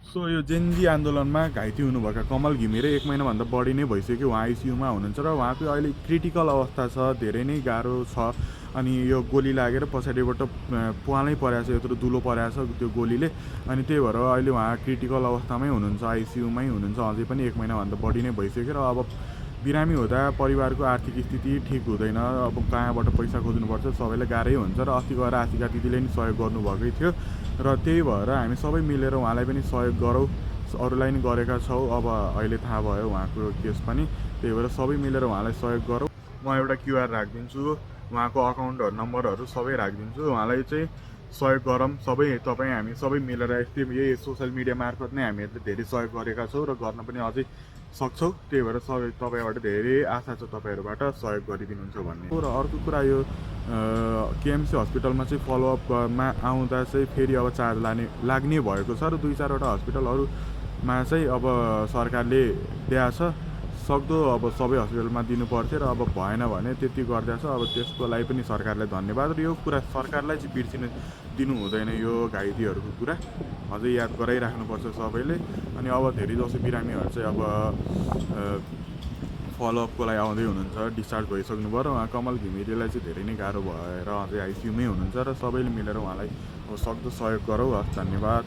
So यो Gen Z आन्दोलनमा घाइते हुनुभएका कमल घिमिरे 1 महिनाभन्दा बढी नै भइसक्यो उहाँ आइसियुमा हुनुहुन्छ र उहाँको अहिले क्रिटिकल अवस्था छ, धेरै नै गाह्रो छ। अनि यो गोली लागेर पछाडिबाट प्वालै परेको छ, यत्रो दुलो परेको छ त्यो गोलीले। अनि त्यही भएर अहिले उहाँ क्रिटिकल अवस्थामै हुनुहुन्छ, आइसियुमै हुनुहुन्छ। अझै पनि 1 महिनाभन्दा बढी नै भइसक्यो र अब बिरामी हुँदा परिवारको आर्थिक स्थिति ठिक हुँदैन। अब कहाँबाट पैसा खोज्नुपर्छ, सबैलाई गाह्रै हुन्छ। र अस्ति गएर आशिका दिदीले नि सहयोग गर्नुभएकै थियो र त्यही भएर हामी सबै मिलेर उहाँलाई पनि सहयोग गरौँ, अरूलाई नि गरेका छौँ। अब अहिले थाहा भयो उहाँको केस पनि, त्यही भएर सबै मिलेर उहाँलाई सहयोग गरौँ। म एउटा क्युआर राखिदिन्छु, उहाँको अकाउन्टहरू नम्बरहरू सबै राखिदिन्छु। उहाँलाई चाहिँ सहयोग गरौँ सबै, तपाईँ हामी सबै मिलेर। यही सोसियल मिडिया मार्फत नै हामीहरूले धेरै सहयोग गरेका छौँ र गर्न पनि अझै सक्छौँ। त्यही भएर सबै तपाईँबाट धेरै आशा छ, तपाईँहरूबाट सहयोग गरिदिनुहुन्छ भन्ने। र अर्को कुरा यो केएमसी हस्पिटलमा चाहिँ फलोअपमा आउँदा चाहिँ फेरि अब चार्ज लाग्ने भएको छ र 2-4वटा हस्पिटलहरूमा चाहिँ अब सरकारले दिएको छ। सक्दो अब सबै हस्पिटलमा दिनुपर्थ्यो र अब भएन भने त्यति गरिदिएको छ। अब त्यसको लागि पनि सरकारलाई धन्यवाद। र यो कुरा सरकारलाई चाहिँ बिर्सिन दिनु हुँदैन, यो घाइतेहरूको कुरा अझै याद गराइराख्नुपर्छ सबैले। अनि अब धेरै जसो बिरामीहरू चाहिँ अब फलोअपको लागि आउँदै हुनुहुन्छ, डिस्चार्ज भइसक्नु भयो। र उहाँ कमल घिमिरेलाई चाहिँ धेरै नै गाह्रो भएर अझै आइसियुमै हुनुहुन्छ र सबैले मिलेर उहाँलाई अब सक्दो सहयोग गरौँ। हस्, धन्यवाद।